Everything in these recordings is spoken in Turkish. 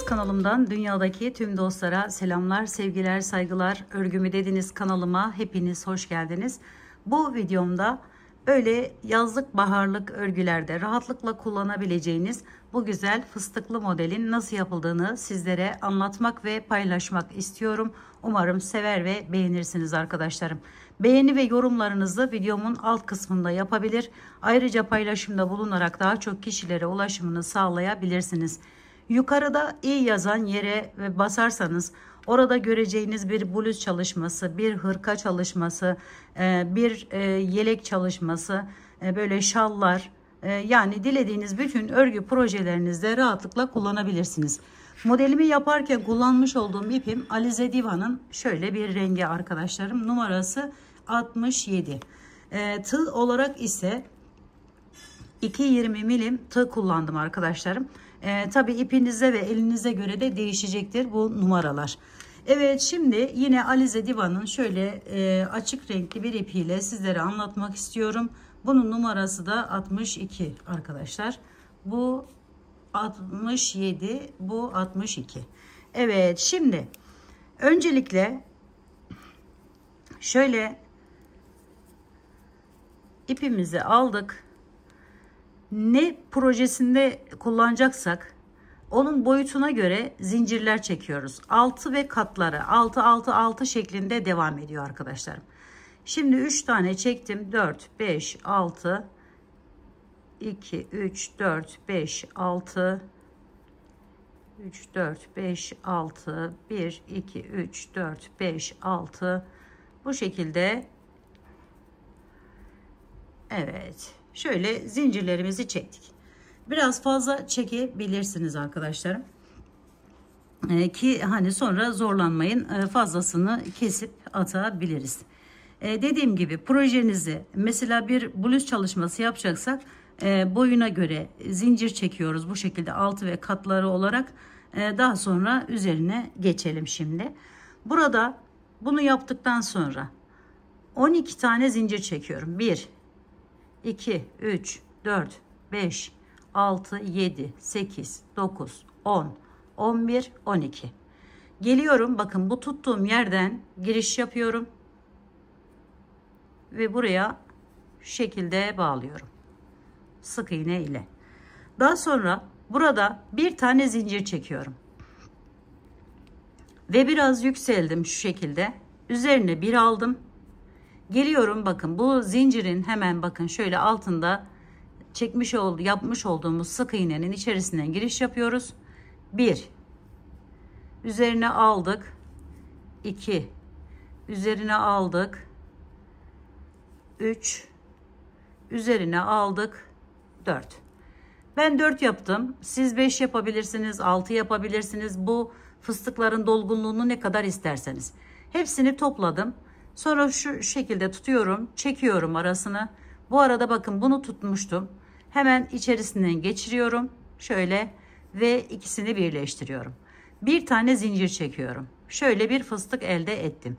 kanalımdan dünyadaki tüm dostlara selamlar, sevgiler, saygılar. Örgümü dediniz kanalıma hepiniz hoş geldiniz. Bu videomda böyle yazlık baharlık örgülerde rahatlıkla kullanabileceğiniz bu güzel fıstıklı modelin nasıl yapıldığını sizlere anlatmak ve paylaşmak istiyorum. Umarım sever ve beğenirsiniz arkadaşlarım. Beğeni ve yorumlarınızı videomun alt kısmında yapabilir. Ayrıca paylaşımda bulunarak daha çok kişilere ulaşımını sağlayabilirsiniz. Yukarıda i yazan yere basarsanız orada göreceğiniz bir bluz çalışması, bir hırka çalışması, bir yelek çalışması, böyle şallar, yani dilediğiniz bütün örgü projelerinizde rahatlıkla kullanabilirsiniz. Modelimi yaparken kullanmış olduğum ipim Alize Diva'nın şöyle bir rengi arkadaşlarım. Numarası 67. Tığ olarak ise 2.20 milim tığ kullandım arkadaşlarım. Tabi ipinize ve elinize göre de değişecektir bu numaralar. Evet, şimdi yine Alize Diva'nın şöyle açık renkli bir ipiyle sizlere anlatmak istiyorum. Bunun numarası da 62 arkadaşlar. Bu 67, bu 62. Evet, şimdi öncelikle şöyle ipimizi aldık. Ne projesinde kullanacaksak onun boyutuna göre zincirler çekiyoruz. 6 ve katları 6 6 6 şeklinde devam ediyor arkadaşlarım. Şimdi 3 tane çektim. 4 5 6 2 3 4 5 6 3 4 5 6 1 2 3 4 5 6 bu şekilde. Evet, şöyle zincirlerimizi çektik. Biraz fazla çekebilirsiniz arkadaşlarım. Ki hani sonra zorlanmayın, fazlasını kesip atabiliriz. Dediğim gibi projenizi mesela bir bluz çalışması yapacaksak boyuna göre zincir çekiyoruz bu şekilde, altı ve katları olarak. Daha sonra üzerine geçelim şimdi. Burada bunu yaptıktan sonra 12 tane zincir çekiyorum. 1 2 3 4 5 6 7 8 9 10 11 12. Geliyorum, bakın bu tuttuğum yerden giriş yapıyorum ve buraya şu şekilde bağlıyorum sık iğne ile. Daha sonra burada bir tane zincir çekiyorum ve biraz yükseldim şu şekilde, üzerine bir aldım. Geliyorum, bakın bu zincirin hemen bakın şöyle altında yapmış olduğumuz sık iğnenin içerisinden giriş yapıyoruz. 1 üzerine aldık, 2 üzerine aldık, 3 üzerine aldık, 4. Ben 4 yaptım. Siz 5 yapabilirsiniz, 6 yapabilirsiniz. Bu fıstıkların dolgunluğunu ne kadar isterseniz. Hepsini topladım. Sonra şu şekilde tutuyorum, çekiyorum arasını. Bu arada bakın bunu tutmuştum. Hemen içerisinden geçiriyorum şöyle ve ikisini birleştiriyorum. Bir tane zincir çekiyorum. Şöyle bir fıstık elde ettim.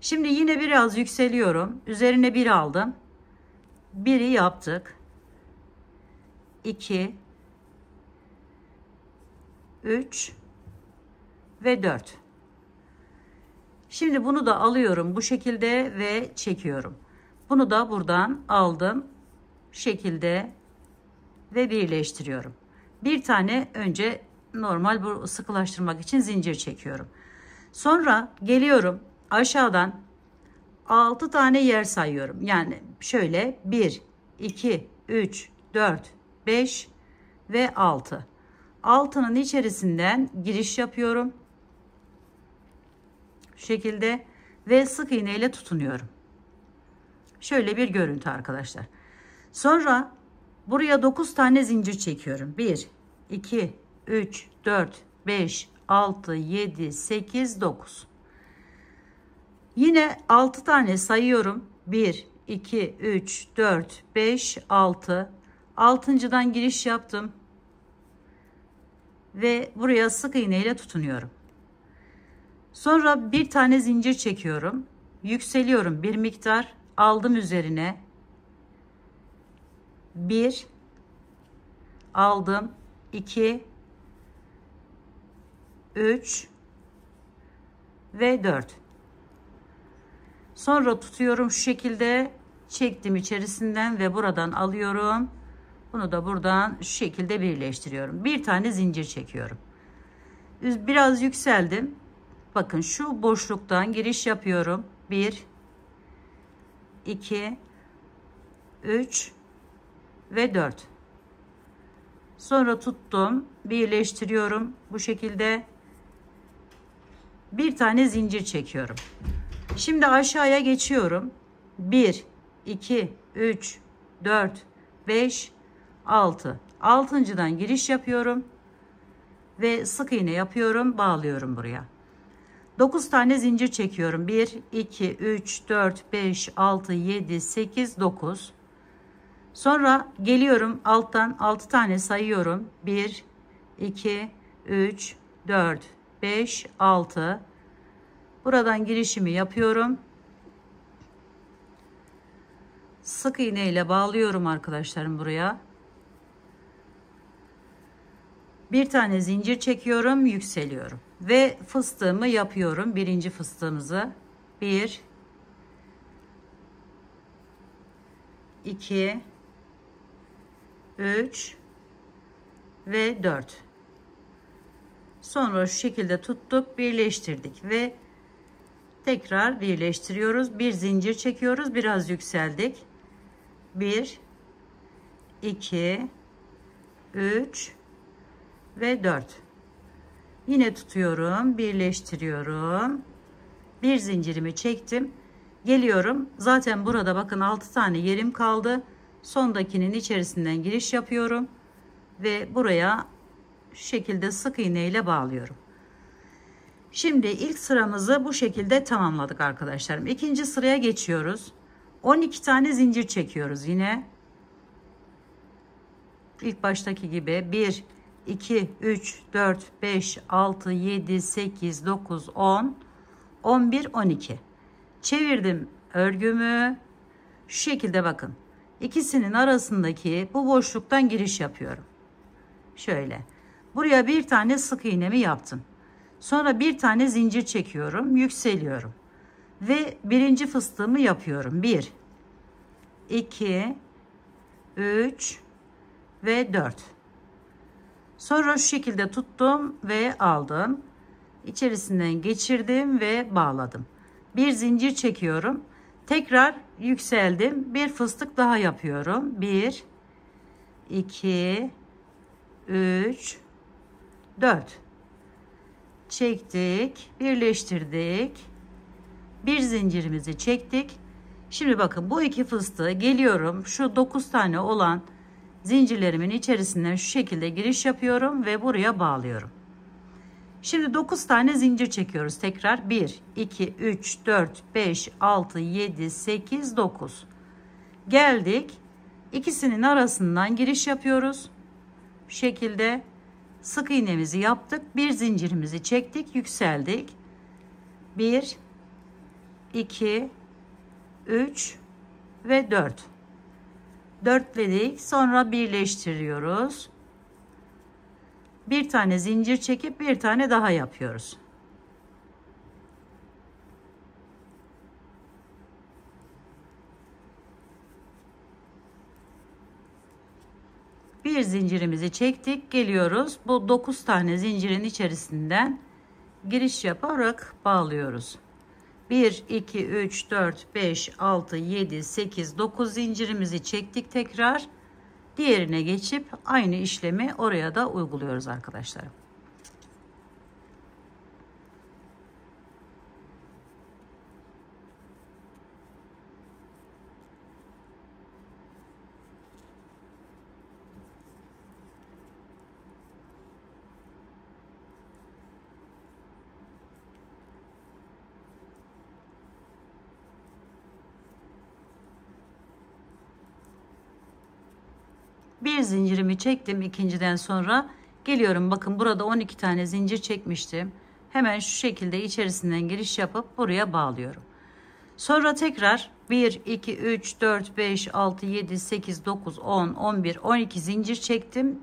Şimdi yine biraz yükseliyorum. Üzerine bir aldım. Biri yaptık. 2 3 ve 4. Şimdi bunu da alıyorum bu şekilde ve çekiyorum. Bunu da buradan aldım şekilde ve birleştiriyorum. Bir tane önce normal bu sıkılaştırmak için zincir çekiyorum. Sonra geliyorum aşağıdan 6 tane yer sayıyorum. Yani şöyle 1 2 3 4 5 ve 6. 6'nın içerisinden giriş yapıyorum şu şekilde ve sık iğne ile tutunuyorum. Şöyle bir görüntü arkadaşlar. Sonra buraya 9 tane zincir çekiyorum. 1 2 3 4 5 6 7 8 9. Yine 6 tane sayıyorum. 1 2 3 4 5 6. 6.'dan giriş yaptım ve buraya sık iğne ile tutunuyorum. Sonra bir tane zincir çekiyorum. Yükseliyorum bir miktar. Aldım üzerine. 1 aldım. 2 3 ve 4. Sonra tutuyorum şu şekilde, çektim içerisinden ve buradan alıyorum. Bunu da buradan şu şekilde birleştiriyorum. Bir tane zincir çekiyorum. Biraz yükseldim. Bakın şu boşluktan giriş yapıyorum. 1 2 3 ve 4. Sonra tuttum, birleştiriyorum bu şekilde. Bir tane zincir çekiyorum. Şimdi aşağıya geçiyorum. 1 2 3 4 5 6. Altıncıdan giriş yapıyorum ve sık iğne yapıyorum, bağlıyorum buraya. 9 tane zincir çekiyorum. 1 2 3 4 5 6 7 8 9. Sonra geliyorum alttan 6 tane sayıyorum. 1 2 3 4 5 6. Buradan girişimi yapıyorum. Sık iğne ile bağlıyorum arkadaşlarım buraya. Bir tane zincir çekiyorum, yükseliyorum ve fıstığımı yapıyorum. Birinci fıstığımızı 1 2 3 ve 4. Sonra şu şekilde tuttuk, birleştirdik ve tekrar birleştiriyoruz. Bir zincir çekiyoruz, biraz yükseldik. 1 2 3 ve 4. Yine tutuyorum, birleştiriyorum. Bir zincirimi çektim. Geliyorum. Zaten burada bakın 6 tane yerim kaldı. Sondakinin içerisinden giriş yapıyorum ve buraya şu şekilde sık iğne ile bağlıyorum. Şimdi ilk sıramızı bu şekilde tamamladık arkadaşlarım. İkinci sıraya geçiyoruz. 12 tane zincir çekiyoruz yine. İlk baştaki gibi 1 2 3 4 5 6 7 8 9 10 11 12. Çevirdim örgümü. Şu şekilde bakın. İkisinin arasındaki bu boşluktan giriş yapıyorum. Şöyle. Buraya bir tane sık iğnemi yaptım. Sonra bir tane zincir çekiyorum, yükseliyorum. Ve birinci fıstığımı yapıyorum. 1 2 3 ve 4. Sonra şu şekilde tuttum ve aldım. İçerisinden geçirdim ve bağladım. Bir zincir çekiyorum. Tekrar yükseldim. Bir fıstık daha yapıyorum. 1 2 3 4. Çektik, birleştirdik. Bir zincirimizi çektik. Şimdi bakın bu iki fıstığı geliyorum. Şu 9 tane olan zincirlerimin içerisinden şu şekilde giriş yapıyorum ve buraya bağlıyorum. Şimdi 9 tane zincir çekiyoruz. Tekrar 1 2 3 4 5 6 7 8 9. Geldik. İkisinin arasından giriş yapıyoruz. Bu şekilde sık iğnemizi yaptık. Bir zincirimizi çektik, yükseldik. 1 2 3 ve 4. Dörtledik. Sonra birleştiriyoruz. Bir tane zincir çekip bir tane daha yapıyoruz. Bir zincirimizi çektik, geliyoruz. Bu 9 tane zincirin içerisinden giriş yaparak bağlıyoruz. 1 2 3 4 5 6 7 8 9 zincirimizi çektik tekrar. Diğerine geçip aynı işlemi oraya da uyguluyoruz arkadaşlar. Bir zincirimi çektim ikinciden sonra geliyorum. Bakın burada 12 tane zincir çekmiştim. Hemen şu şekilde içerisinden giriş yapıp buraya bağlıyorum. Sonra tekrar 1 2 3 4 5 6 7 8 9 10 11 12 zincir çektim.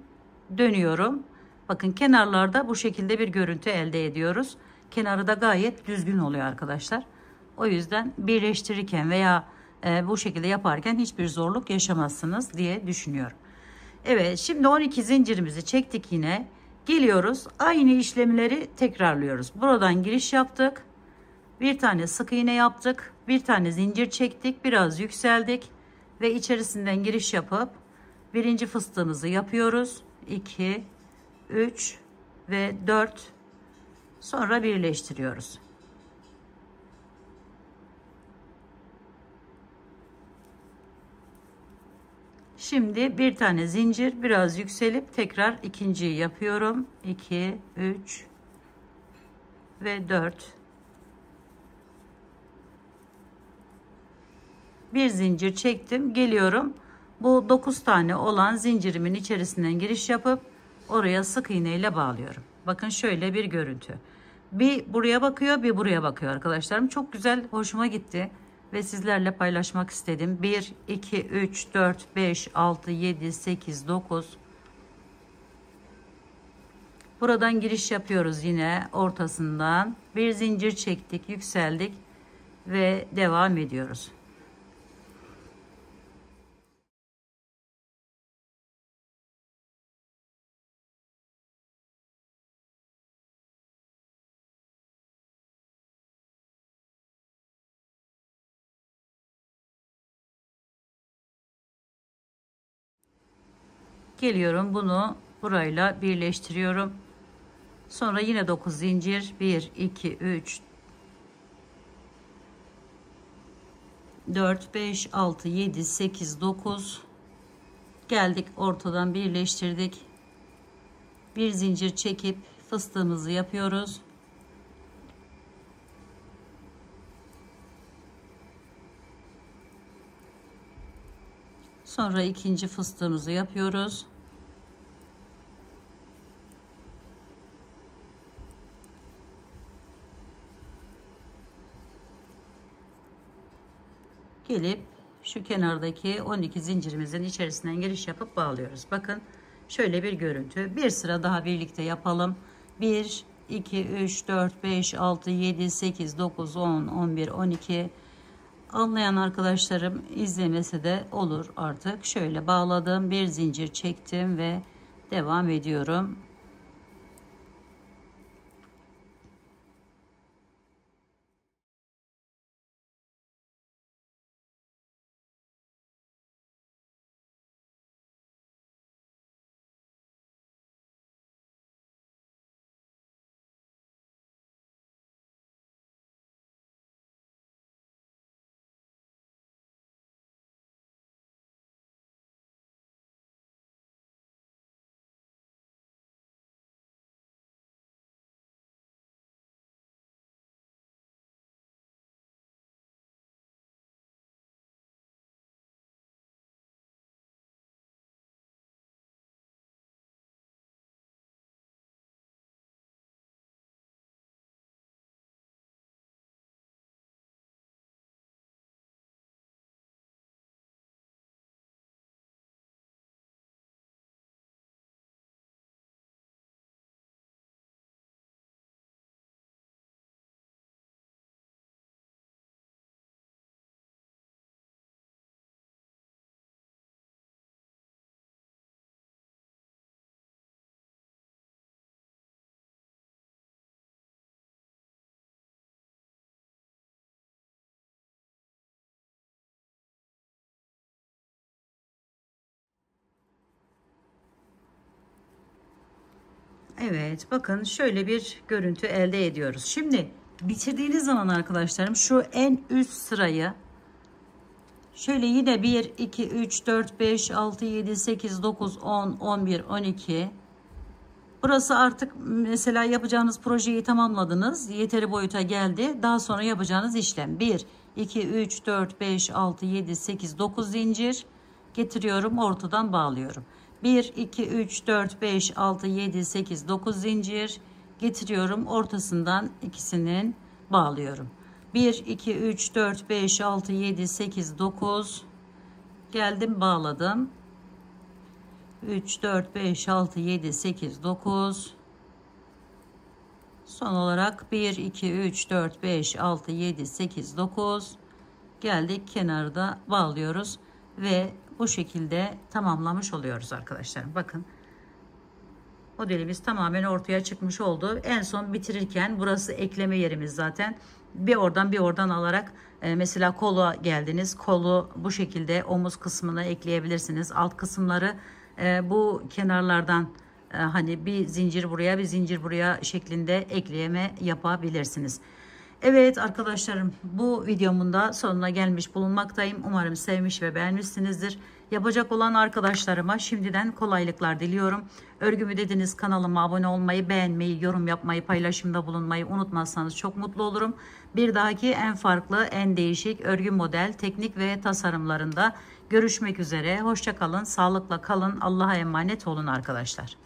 Dönüyorum Bakın kenarlarda bu şekilde bir görüntü elde ediyoruz. Kenarı da gayet düzgün oluyor arkadaşlar. O yüzden birleştirirken veya bu şekilde yaparken hiçbir zorluk yaşamazsınız diye düşünüyorum. Evet, şimdi 12 zincirimizi çektik yine. Geliyoruz. Aynı işlemleri tekrarlıyoruz. Buradan giriş yaptık. Bir tane sık iğne yaptık. Bir tane zincir çektik. Biraz yükseldik. Ve içerisinden giriş yapıp birinci fıstığımızı yapıyoruz. 2, 3 ve 4. Sonra birleştiriyoruz. Şimdi bir tane zincir, biraz yükselip tekrar ikinciyi yapıyorum. 2, 3 ve 4. Bir zincir çektim, geliyorum. Bu 9 tane olan zincirimin içerisinden giriş yapıp oraya sık iğne ile bağlıyorum. Bakın şöyle bir görüntü. Bir buraya bakıyor, bir buraya bakıyor arkadaşlarım. Çok güzel, hoşuma gitti ve sizlerle paylaşmak istedim. 1, 2, 3, 4, 5, 6, 7, 8, 9. Buradan giriş yapıyoruz yine ortasından. Bir zincir çektik, yükseldik ve devam ediyoruz. Geliyorum, bunu burayla birleştiriyorum. Sonra yine 9 zincir. 1, 2, 3, 4, 5, 6, 7, 8, 9. Geldik, ortadan birleştirdik. Bir zincir çekip fıstığımızı yapıyoruz. Sonra ikinci fıstığımızı yapıyoruz. Gelip şu kenardaki 12 zincirimizin içerisinden giriş yapıp bağlıyoruz. Bakın şöyle bir görüntü. Bir sıra daha birlikte yapalım. 1, 2, 3, 4, 5, 6, 7, 8, 9, 10, 11, 12. Anlayan arkadaşlarım izlemese de olur artık. Şöyle bağladım, bir zincir çektim ve devam ediyorum. Evet, bakın şöyle bir görüntü elde ediyoruz. Şimdi bitirdiğiniz zaman arkadaşlarım şu en üst sırayı şöyle yine 1, 2, 3, 4, 5, 6, 7, 8, 9, 10, 11, 12. Burası artık mesela yapacağınız projeyi tamamladınız. Yeteri boyuta geldi. Daha sonra yapacağınız işlem 1, 2, 3, 4, 5, 6, 7, 8, 9 zincir getiriyorum. Ortadan bağlıyorum. 1, 2, 3, 4, 5, 6, 7, 8, 9 zincir getiriyorum. Ortasından ikisinin bağlıyorum. 1, 2, 3, 4, 5, 6, 7, 8, 9 geldim, bağladım. 3, 4, 5, 6, 7, 8, 9. Son olarak 1, 2, 3, 4, 5, 6, 7, 8, 9. Geldik, kenarda bağlıyoruz ve bu şekilde tamamlamış oluyoruz arkadaşlar. Bakın, modelimiz tamamen ortaya çıkmış oldu. En son bitirirken burası ekleme yerimiz zaten. Bir oradan bir oradan alarak mesela kola geldiniz. Kolu bu şekilde omuz kısmına ekleyebilirsiniz. Alt kısımları bu kenarlardan hani bir zincir buraya bir zincir buraya şeklinde ekleme yapabilirsiniz. Evet arkadaşlarım, bu videomun da sonuna gelmiş bulunmaktayım. Umarım sevmiş ve beğenmişsinizdir. Yapacak olan arkadaşlarıma şimdiden kolaylıklar diliyorum. Örgümü dediniz kanalıma abone olmayı, beğenmeyi, yorum yapmayı, paylaşımda bulunmayı unutmazsanız çok mutlu olurum. Bir dahaki en farklı, en değişik örgü model, teknik ve tasarımlarında görüşmek üzere. Hoşça kalın, sağlıkla kalın. Allah'a emanet olun arkadaşlar.